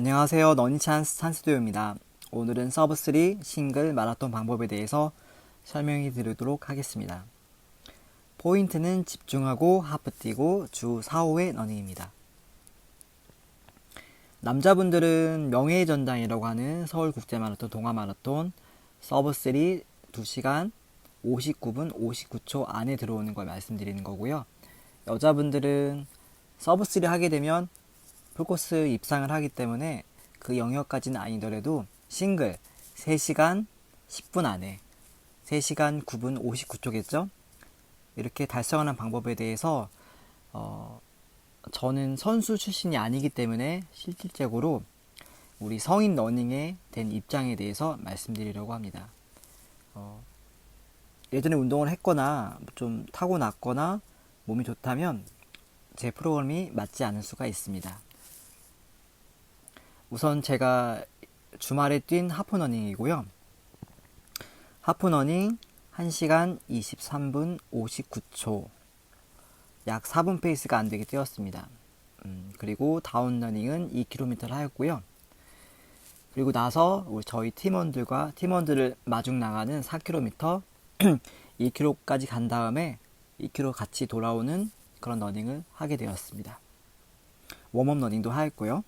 안녕하세요. 러닝찬스 찬스도요입니다. 오늘은 서브3 싱글 마라톤 방법에 대해서 설명해 드리도록 하겠습니다. 포인트는 집중하고 하프 뛰고 주 4, 5회 러닝입니다. 남자분들은 명예의 전당이라고 하는 서울국제마라톤 동아마라톤 서브3 2시간 59분 59초 안에 들어오는 걸 말씀드리는 거고요. 여자분들은 서브3 하게 되면 풀코스 입상을 하기 때문에 그 영역까지는 아니더라도 싱글 3시간 10분 안에 3시간 9분 59초겠죠? 이렇게 달성하는 방법에 대해서 저는 선수 출신이 아니기 때문에 실질적으로 우리 성인 러닝에 된 입장에 대해서 말씀드리려고 합니다. 예전에 운동을 했거나 좀 타고났거나 몸이 좋다면 제 프로그램이 맞지 않을 수가 있습니다. 우선 제가 주말에 뛴 하프러닝이고요. 하프러닝 1시간 23분 59초 약 4분 페이스가 안되게 뛰었습니다. 그리고 다운러닝은 2km를 하였고요. 그리고 나서 저희 팀원들을 마중 나가는 4km 2km까지 간 다음에 2km 같이 돌아오는 그런 러닝을 하게 되었습니다. 웜업 러닝도 하였고요.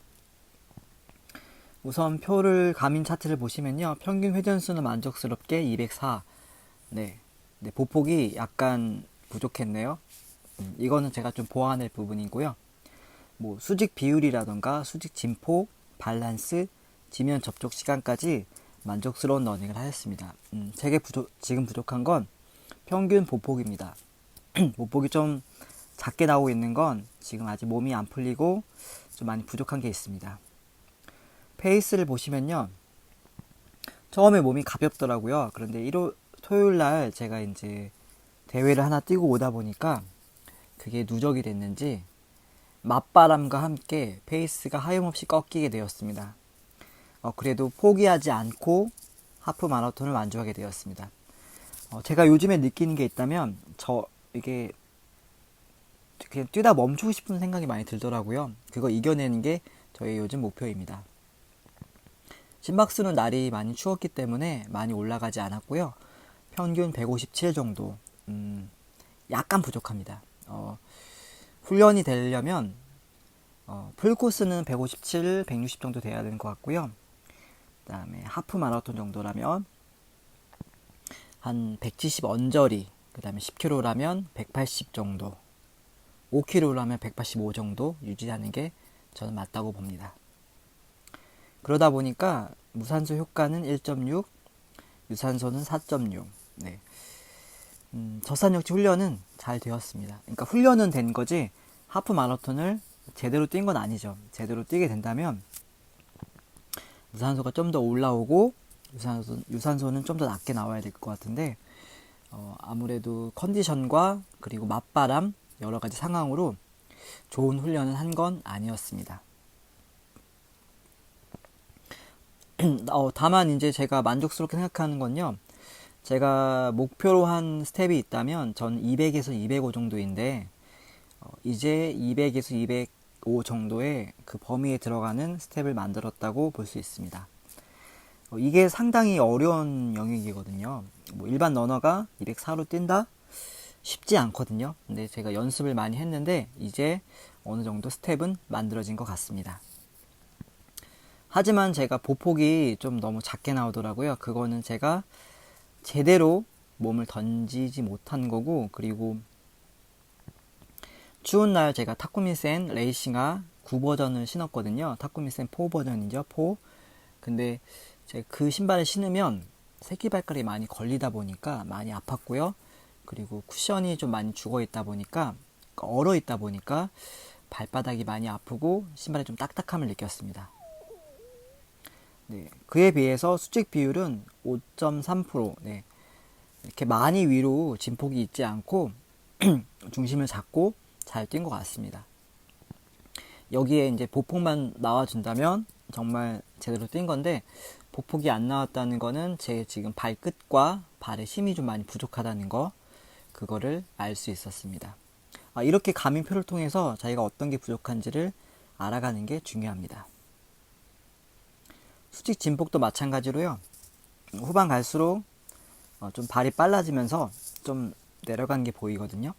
우선 표를 가민 차트를 보시면요. 평균 회전수는 만족스럽게 204. 네, 보폭이 약간 부족했네요. 이거는 제가 좀 보완할 부분이고요. 뭐 수직 비율이라던가 수직 진폭, 밸런스, 지면 접촉 시간까지 만족스러운 러닝을 하였습니다. 제게 지금 부족한 건 평균 보폭입니다. 보폭이 좀 작게 나오고 있는 건 지금 아직 몸이 안 풀리고 좀 많이 부족한 게 있습니다. 페이스를 보시면요. 처음에 몸이 가볍더라고요. 그런데 토요일 날 제가 이제 대회를 하나 뛰고 오다 보니까 그게 누적이 됐는지 맞바람과 함께 페이스가 하염없이 꺾이게 되었습니다. 그래도 포기하지 않고 하프 마라톤을 완주하게 되었습니다. 제가 요즘에 느끼는 게 있다면 이게 그냥 뛰다 멈추고 싶은 생각이 많이 들더라고요. 그거 이겨내는 게 저의 요즘 목표입니다. 심박수는 날이 많이 추웠기 때문에 많이 올라가지 않았고요. 평균 157 정도, 약간 부족합니다. 훈련이 되려면 풀코스는 157, 160 정도 돼야 되는 것 같고요. 그 다음에 하프 마라톤 정도라면 한 170 언저리, 그 다음에 10km라면 180 정도, 5km라면 185 정도 유지하는 게 저는 맞다고 봅니다. 그러다 보니까 무산소 효과는 1.6, 유산소는 4.6. 네. 저산역지 훈련은 잘 되었습니다. 그러니까 훈련은 된 거지 하프 마라톤을 제대로 뛴 건 아니죠. 제대로 뛰게 된다면 무산소가 좀 더 올라오고 유산소는 좀 더 낮게 나와야 될 것 같은데 아무래도 컨디션과 그리고 맞바람 여러 가지 상황으로 좋은 훈련을 한 건 아니었습니다. 다만 이제 제가 만족스럽게 생각하는 건요. 제가 목표로 한 스텝이 있다면 전 200에서 205 정도인데 이제 200에서 205 정도의 그 범위에 들어가는 스텝을 만들었다고 볼 수 있습니다. 이게 상당히 어려운 영역이거든요. 뭐 일반 러너가 204로 뛴다? 쉽지 않거든요. 근데 제가 연습을 많이 했는데 이제 어느 정도 스텝은 만들어진 것 같습니다. 하지만 제가 보폭이 좀 너무 작게 나오더라고요. 그거는 제가 제대로 몸을 던지지 못한 거고, 그리고 추운 날 제가 타쿠미센 레이싱화 9버전을 신었거든요. 타쿠미센 4 버전이죠. 4. 근데 제가 그 신발을 신으면 새끼발가락이 많이 걸리다 보니까 많이 아팠고요. 그리고 쿠션이 좀 많이 죽어 있다 보니까, 얼어 있다 보니까 발바닥이 많이 아프고 신발에 좀 딱딱함을 느꼈습니다. 네, 그에 비해서 수직 비율은 5.3%. 네, 이렇게 많이 위로 진폭이 있지 않고 중심을 잡고 잘 뛴 것 같습니다. 여기에 이제 보폭만 나와준다면 정말 제대로 뛴 건데 보폭이 안 나왔다는 거는 제 지금 발끝과 발의 힘이 좀 많이 부족하다는 거, 그거를 알 수 있었습니다. 이렇게 가민표를 통해서 자기가 어떤 게 부족한지를 알아가는 게 중요합니다. 수직 진폭도 마찬가지로요. 후반 갈수록 좀 발이 빨라지면서 좀 내려간 게 보이거든요.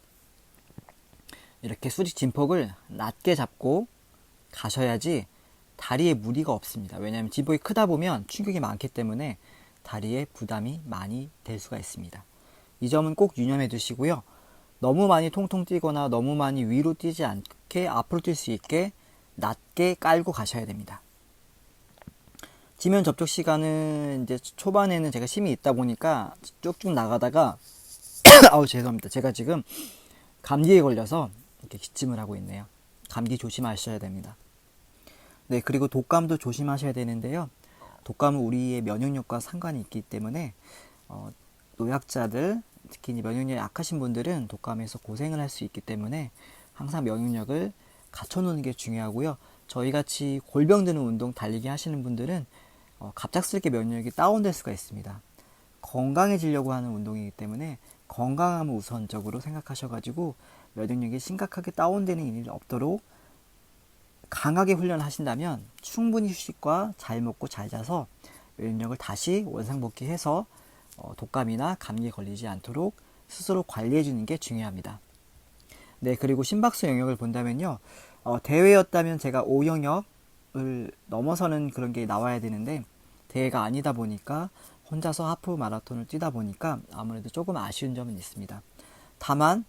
이렇게 수직 진폭을 낮게 잡고 가셔야지 다리에 무리가 없습니다. 왜냐하면 진폭이 크다 보면 충격이 많기 때문에 다리에 부담이 많이 될 수가 있습니다. 이 점은 꼭 유념해 두시고요. 너무 많이 통통 뛰거나 너무 많이 위로 뛰지 않게 앞으로 뛸 수 있게 낮게 깔고 가셔야 됩니다. 지면 접촉 시간은 이제 초반에는 제가 힘이 있다 보니까 쭉쭉 나가다가 아우 죄송합니다. 제가 지금 감기에 걸려서 이렇게 기침을 하고 있네요. 감기 조심하셔야 됩니다. 네, 그리고 독감도 조심하셔야 되는데요. 독감은 우리의 면역력과 상관이 있기 때문에 노약자들, 특히 면역력이 약하신 분들은 독감에서 고생을 할 수 있기 때문에 항상 면역력을 갖춰놓는 게 중요하고요. 저희같이 골병 드는 운동, 달리기 하시는 분들은 갑작스럽게 면역력이 다운될 수가 있습니다. 건강해지려고 하는 운동이기 때문에 건강함을 우선적으로 생각하셔가지고 면역력이 심각하게 다운되는 일이 없도록 강하게 훈련을 하신다면 충분히 휴식과 잘 먹고 잘 자서 면역력을 다시 원상복귀해서 독감이나 감기에 걸리지 않도록 스스로 관리해 주는 게 중요합니다. 네, 그리고 심박수 영역을 본다면요. 대회였다면 제가 5영역을 넘어서는 그런 게 나와야 되는데 대회가 아니다 보니까 혼자서 하프 마라톤을 뛰다 보니까 아무래도 조금 아쉬운 점은 있습니다. 다만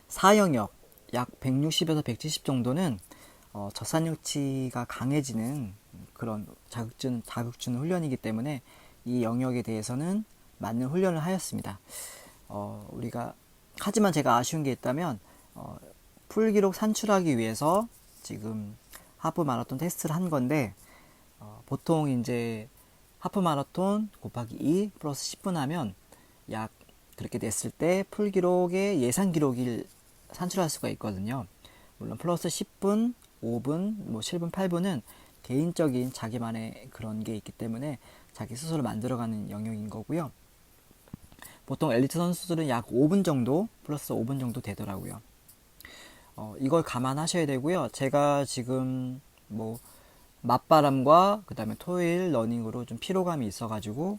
4영역 약 160에서 170 정도는 젖산육치가 강해지는 그런 자극 주는 훈련이기 때문에 이 영역에 대해서는 맞는 훈련을 하였습니다. 하지만 제가 아쉬운 게 있다면 풀기록 산출하기 위해서 지금 하프 마라톤 테스트를 한 건데 보통 이제 하프 마라톤 곱하기 2 플러스 10분 하면 약 그렇게 됐을 때 풀기록의 예상 기록을 산출할 수가 있거든요. 물론 플러스 10분, 5분, 뭐 7분, 8분은 개인적인 자기만의 그런 게 있기 때문에 자기 스스로 만들어가는 영역인 거고요. 보통 엘리트 선수들은 약 5분 정도, 플러스 5분 정도 되더라고요. 이걸 감안하셔야 되고요. 제가 지금 뭐 맞바람과 그 다음에 토요일 러닝으로 좀 피로감이 있어가지고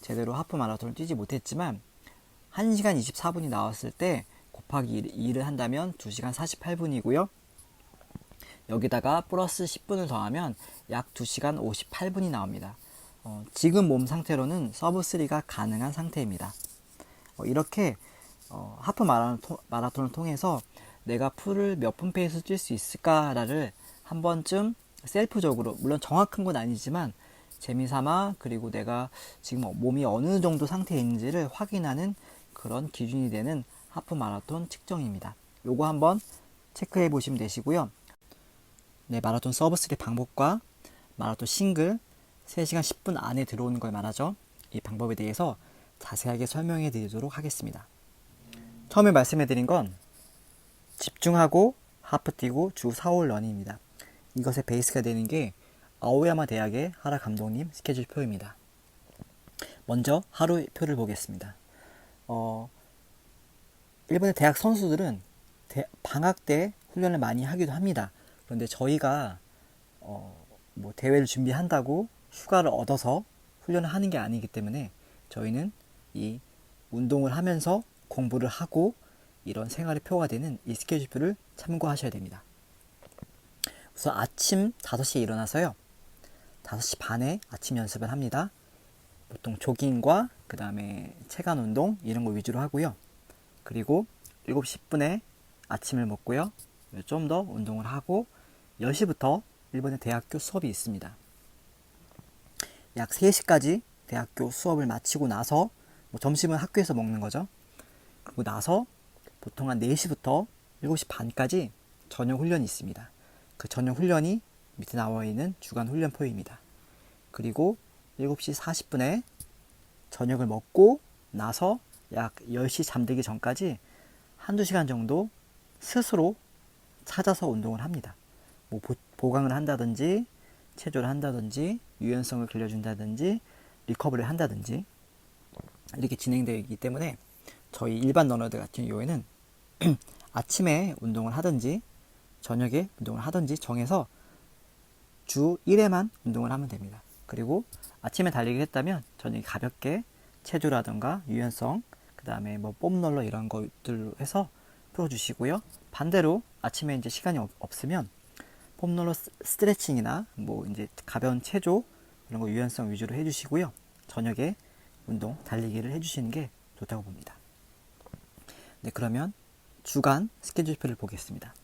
제대로 하프 마라톤을 뛰지 못했지만 1시간 24분이 나왔을 때 곱하기 2를 한다면 2시간 48분이고요. 여기다가 플러스 10분을 더하면 약 2시간 58분이 나옵니다. 지금 몸 상태로는 서브 3가 가능한 상태입니다. 이렇게 하프 마라톤을 통해서 내가 풀을 몇 분 페이스 뛸 수 있을까를 한 번쯤 셀프적으로, 물론 정확한 건 아니지만 재미삼아, 그리고 내가 지금 몸이 어느 정도 상태에 있는지를 확인하는 그런 기준이 되는 하프 마라톤 측정입니다. 요거 한번 체크해 보시면 되시고요. 네, 마라톤 서브 3 방법과 마라톤 싱글 3시간 10분 안에 들어오는 걸 말하죠. 이 방법에 대해서 자세하게 설명해 드리도록 하겠습니다. 처음에 말씀해 드린 건 집중하고 하프 뛰고 주 4월 러닝입니다. 이것의 베이스가 되는 게 아오야마 대학의 하라 감독님 스케줄 표입니다. 먼저 하루 표를 보겠습니다. 일본의 대학 선수들은 방학 때 훈련을 많이 하기도 합니다. 그런데 저희가 뭐 대회를 준비한다고 휴가를 얻어서 훈련을 하는 게 아니기 때문에 저희는 이 운동을 하면서 공부를 하고 이런 생활의 표가 되는 이 스케줄표를 참고하셔야 됩니다. 우선 아침 5시에 일어나서요. 5시 반에 아침 연습을 합니다. 보통 조깅과 그 다음에 체간 운동 이런 거 위주로 하고요. 그리고 7시 10분에 아침을 먹고요. 좀 더 운동을 하고 10시부터 일본의 대학교 수업이 있습니다. 약 3시까지 대학교 수업을 마치고 나서 점심은 학교에서 먹는 거죠. 그리고 나서 보통 한 4시부터 7시 반까지 저녁 훈련이 있습니다. 그 저녁 훈련이 밑에 나와 있는 주간 훈련표입니다. 그리고 7시 40분에 저녁을 먹고 나서 약 10시 잠들기 전까지 한두 시간 정도 스스로 찾아서 운동을 합니다. 뭐 보강을 한다든지 체조를 한다든지 유연성을 길러준다든지 리커버리를 한다든지 이렇게 진행되기 때문에 저희 일반 러너들 같은 경우에는 아침에 운동을 하든지 저녁에 운동을 하든지 정해서 주 1회만 운동을 하면 됩니다. 그리고 아침에 달리기를 했다면 저녁에 가볍게 체조라던가 유연성, 그 다음에 뭐 뽐롤러 이런 것들로 해서 풀어주시고요. 반대로 아침에 이제 시간이 없으면 폼롤러 스트레칭이나 뭐 이제 가벼운 체조 이런 거 유연성 위주로 해주시고요. 저녁에 운동 달리기를 해주시는 게 좋다고 봅니다. 네, 그러면 주간 스케줄표를 보겠습니다.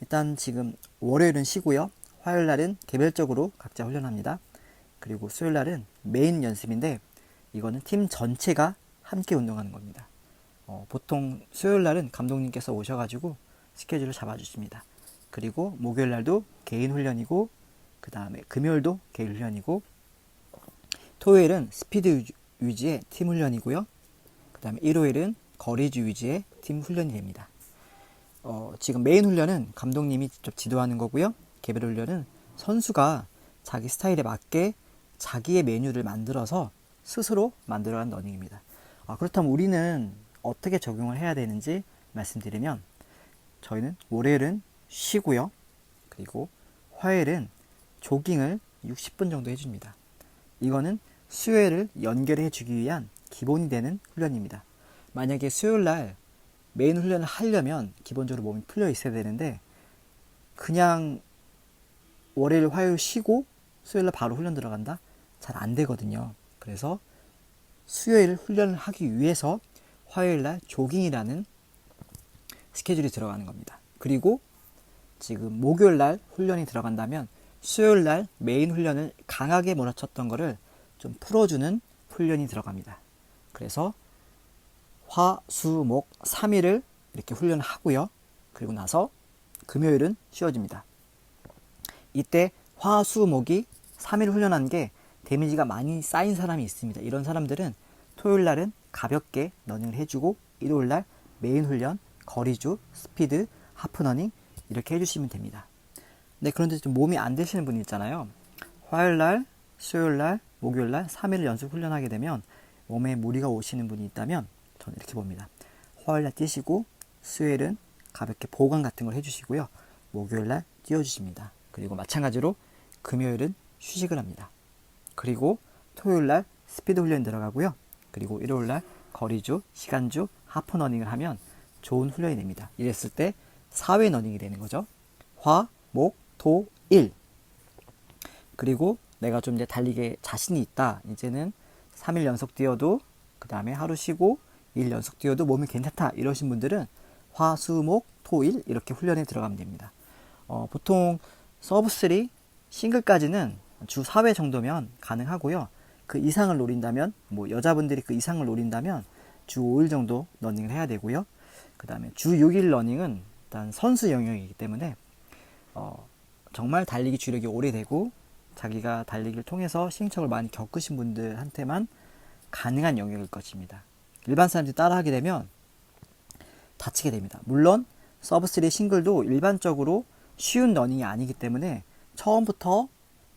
일단 지금 월요일은 쉬고요. 화요일 날은 개별적으로 각자 훈련합니다. 그리고 수요일 날은 메인 연습인데 이거는 팀 전체가 함께 운동하는 겁니다. 보통 수요일 날은 감독님께서 오셔가지고 스케줄을 잡아주십니다. 그리고 목요일 날도 개인 훈련이고, 그 다음에 금요일도 개인 훈련이고, 토요일은 스피드 위주의 팀 훈련이고요. 그 다음에 일요일은 거리주 위주의 팀 훈련이 됩니다. 지금 메인 훈련은 감독님이 직접 지도하는 거고요. 개별 훈련은 선수가 자기 스타일에 맞게 자기의 메뉴를 만들어서 스스로 만들어간 러닝입니다. 그렇다면 우리는 어떻게 적용을 해야 되는지 말씀드리면, 저희는 월요일은 쉬고요. 그리고 화요일은 조깅을 60분 정도 해줍니다. 이거는 수요일을 연결해 주기 위한 기본이 되는 훈련입니다. 만약에 수요일날 메인 훈련을 하려면 기본적으로 몸이 풀려 있어야 되는데, 그냥 월요일 화요일 쉬고 수요일날 바로 훈련 들어간다? 잘 안 되거든요. 그래서 수요일 훈련을 하기 위해서 화요일날 조깅이라는 스케줄이 들어가는 겁니다. 그리고 지금 목요일날 훈련이 들어간다면 수요일날 메인 훈련을 강하게 몰아쳤던 거를 좀 풀어주는 훈련이 들어갑니다. 그래서 화, 수, 목 3일을 이렇게 훈련을 하고요. 그리고 나서 금요일은 쉬어집니다. 이때 화, 수, 목이 3일 훈련한 게 데미지가 많이 쌓인 사람이 있습니다. 이런 사람들은 토요일 날은 가볍게 러닝을 해주고 일요일 날 메인 훈련, 거리주, 스피드, 하프러닝 이렇게 해주시면 됩니다. 네, 그런데 좀 몸이 안 되시는 분이 있잖아요. 화요일 날, 수요일 날, 목요일 날 3일을 연속 훈련하게 되면 몸에 무리가 오시는 분이 있다면 저는 이렇게 봅니다. 화요일 날 뛰시고 수요일은 가볍게 보강 같은 걸 해주시고요. 목요일 날 뛰어주십니다. 그리고 마찬가지로 금요일은 휴식을 합니다. 그리고 토요일 날 스피드 훈련 들어가고요. 그리고 일요일 날 거리주, 시간주, 하프러닝을 하면 좋은 훈련이 됩니다. 이랬을 때 4회 러닝이 되는 거죠. 화, 목, 토, 일. 그리고 내가 좀 이제 달리기에 자신이 있다. 이제는 3일 연속 뛰어도 그 다음에 하루 쉬고 2일 연속 뛰어도 몸이 괜찮다. 이러신 분들은 화, 수, 목, 토, 일 이렇게 훈련에 들어가면 됩니다. 보통 서브 3 싱글까지는 주 4회 정도면 가능하고요. 그 이상을 노린다면, 뭐 여자분들이 그 이상을 노린다면 주 5일 정도 러닝을 해야 되고요. 그 다음에 주 6일 러닝은 일단 선수 영역이기 때문에 정말 달리기 주력이 오래되고 자기가 달리기를 통해서 시행착오를 많이 겪으신 분들한테만 가능한 영역일 것입니다. 일반 사람들이 따라하게 되면 다치게 됩니다. 물론 서브3 싱글도 일반적으로 쉬운 러닝이 아니기 때문에 처음부터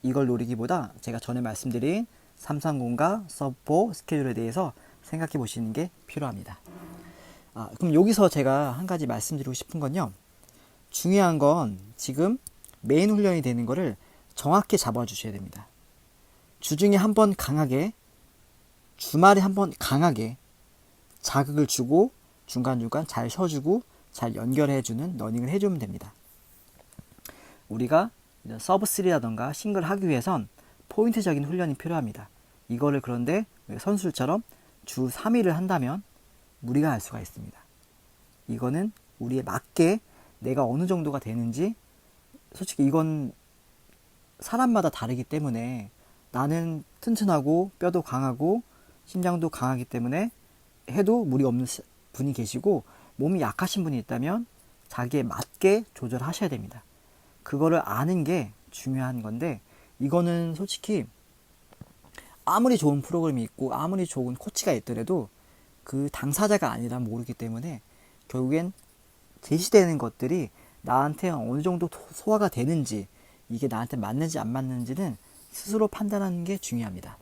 이걸 노리기보다 제가 전에 말씀드린 330과 서브4 스케줄에 대해서 생각해 보시는 게 필요합니다. 그럼 여기서 제가 한 가지 말씀드리고 싶은 건요. 중요한 건 지금 메인 훈련이 되는 거를 정확히 잡아주셔야 됩니다. 주중에 한번 강하게, 주말에 한번 강하게 자극을 주고 중간중간 잘 쉬어주고 잘 연결해주는 러닝을 해주면 됩니다. 우리가 서브3라던가 싱글 하기 위해선 포인트적인 훈련이 필요합니다. 이거를 그런데 선수들처럼 주 3일을 한다면 무리가 갈 수가 있습니다. 이거는 우리에 맞게 내가 어느 정도가 되는지, 솔직히 이건 사람마다 다르기 때문에 나는 튼튼하고 뼈도 강하고 심장도 강하기 때문에 해도 무리 없는 분이 계시고 몸이 약하신 분이 있다면 자기에 맞게 조절하셔야 됩니다. 그거를 아는 게 중요한 건데, 이거는 솔직히 아무리 좋은 프로그램이 있고 아무리 좋은 코치가 있더라도 그 당사자가 아니라 모르기 때문에 결국엔 제시되는 것들이 나한테 어느 정도 소화가 되는지, 이게 나한테 맞는지 안 맞는지는 스스로 판단하는 게 중요합니다.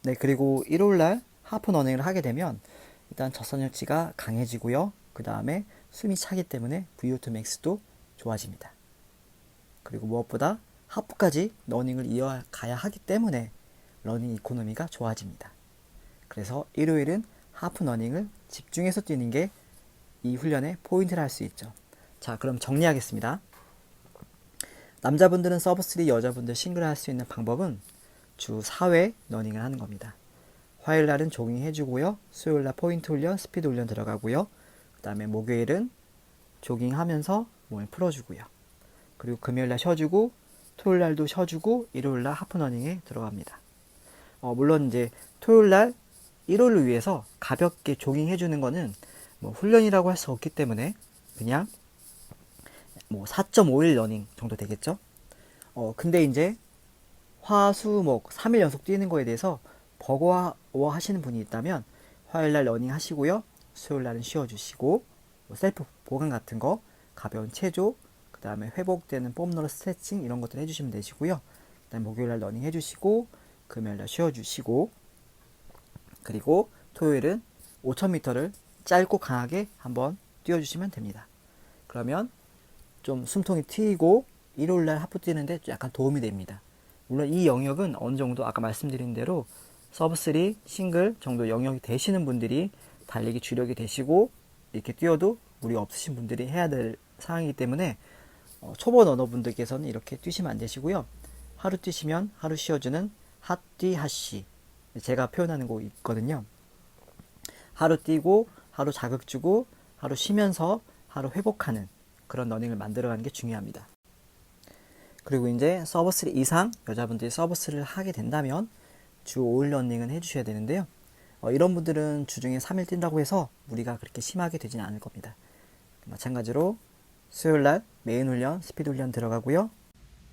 네, 그리고 일요일날 하프 러닝을 하게 되면 일단 저선혈치가 강해지고요. 그 다음에 숨이 차기 때문에 VO2 max도 좋아집니다. 그리고 무엇보다 하프까지 러닝을 이어가야 하기 때문에 러닝 이코노미가 좋아집니다. 그래서 일요일은 하프 러닝을 집중해서 뛰는 게 이 훈련의 포인트를 할 수 있죠. 자, 그럼 정리하겠습니다. 남자분들은 서브 3, 여자분들 싱글 할 수 있는 방법은 주 4회 러닝을 하는 겁니다. 화요일날은 조깅 해주고요. 수요일날 포인트 훈련, 스피드 훈련 들어가고요. 그 다음에 목요일은 조깅하면서 몸을 풀어주고요. 그리고 금요일날 쉬어주고 토요일날도 쉬어주고 일요일날 하프 러닝에 들어갑니다. 물론 이제 토요일날 1호를 위해서 가볍게 조깅 해주는 거는 뭐 훈련이라고 할 수 없기 때문에 그냥 뭐 4.5일 러닝 정도 되겠죠. 근데 이제 화수목 3일 연속 뛰는 거에 대해서 버거워 하시는 분이 있다면 화요일날 러닝 하시고요. 수요일날은 쉬어주시고 뭐 셀프 보강 같은 거 가벼운 체조 그 다음에 회복되는 폼롤러 스트레칭 이런 것들 해주시면 되시고요. 그 다음에 목요일날 러닝 해주시고 금요일날 쉬어주시고 그리고 토요일은 5000m를 짧고 강하게 한번 뛰어주시면 됩니다. 그러면 좀 숨통이 트이고 일요일날 하프 뛰는데 약간 도움이 됩니다. 물론 이 영역은 어느 정도 아까 말씀드린 대로 서브 3, 싱글 정도 영역이 되시는 분들이 달리기 주력이 되시고 이렇게 뛰어도 무리 없으신 분들이 해야 될 상황이기 때문에 초보 러너분들께서는 이렇게 뛰시면 안 되시고요. 하루 뛰시면 하루 쉬어주는 핫뛰 핫쉬 제가 표현하는 거 있거든요. 하루 뛰고 하루 자극 주고 하루 쉬면서 하루 회복하는 그런 러닝을 만들어가는 게 중요합니다. 그리고 이제 서브 3 이상 여자분들이 서브 3를 하게 된다면 주 5일 러닝은 해주셔야 되는데요. 이런 분들은 주중에 3일 뛴다고 해서 무리가 그렇게 심하게 되지는 않을 겁니다. 마찬가지로 수요일날 메인 훈련, 스피드 훈련 들어가고요.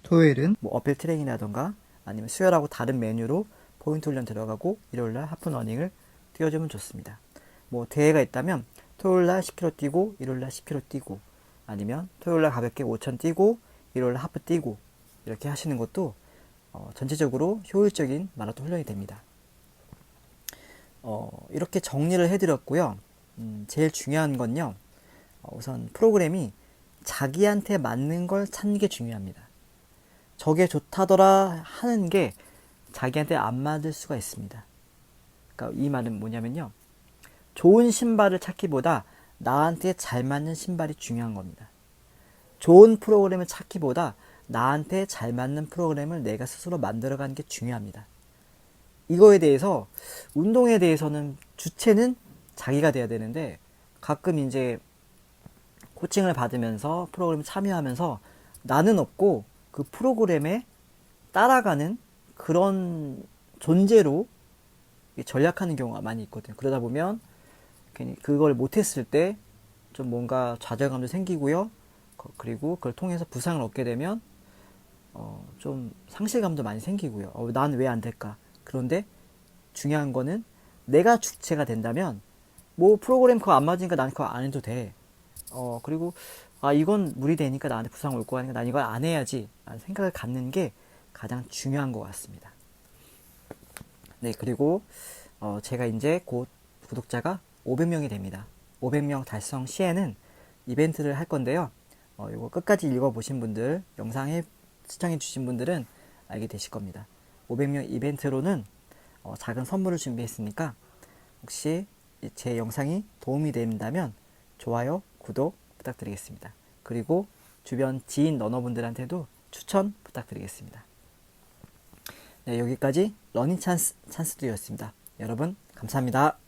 토요일은 뭐 어필 트레이닝이라던가 아니면 수요일하고 다른 메뉴로 포인트 훈련 들어가고 일요일날 하프 러닝을 뛰어주면 좋습니다. 뭐 대회가 있다면 토요일날 10km 뛰고 일요일날 10km 뛰고 아니면 토요일날 가볍게 5000 뛰고 일요일날 하프 뛰고 이렇게 하시는 것도 전체적으로 효율적인 마라톤 훈련이 됩니다. 이렇게 정리를 해드렸고요. 제일 중요한 건요. 우선 프로그램이 자기한테 맞는 걸 찾는 게 중요합니다. 저게 좋다더라 하는 게 자기한테 안 맞을 수가 있습니다. 그러니까 이 말은 뭐냐면요. 좋은 신발을 찾기보다 나한테 잘 맞는 신발이 중요한 겁니다. 좋은 프로그램을 찾기보다 나한테 잘 맞는 프로그램을 내가 스스로 만들어가는 게 중요합니다. 이거에 대해서 운동에 대해서는 주체는 자기가 돼야 되는데 가끔 이제 코칭을 받으면서 프로그램 참여하면서 나는 없고 그 프로그램에 따라가는 그런 존재로 전략하는 경우가 많이 있거든요. 그러다 보면 그걸 못했을 때 좀 뭔가 좌절감도 생기고요. 그리고 그걸 통해서 부상을 얻게 되면 좀 상실감도 많이 생기고요. 난 왜 안 될까? 그런데 중요한 거는 내가 주체가 된다면 뭐 프로그램 그거 안 맞으니까 난 그거 안 해도 돼. 그리고 이건 무리되니까 나한테 부상 올 거 아니까 난 이걸 안 해야지 라는 생각을 갖는 게 가장 중요한 것 같습니다. 네, 그리고 제가 이제 곧 구독자가 500명이 됩니다. 500명 달성 시에는 이벤트를 할 건데요. 이거 끝까지 읽어보신 분들, 영상에 시청해 주신 분들은 알게 되실 겁니다. 500명 이벤트로는 작은 선물을 준비했으니까 혹시 제 영상이 도움이 된다면 좋아요, 구독 부탁드리겠습니다. 그리고 주변 지인 러너분들한테도 추천 부탁드리겠습니다. 네, 여기까지 러닝 찬스들이었습니다. 여러분 감사합니다.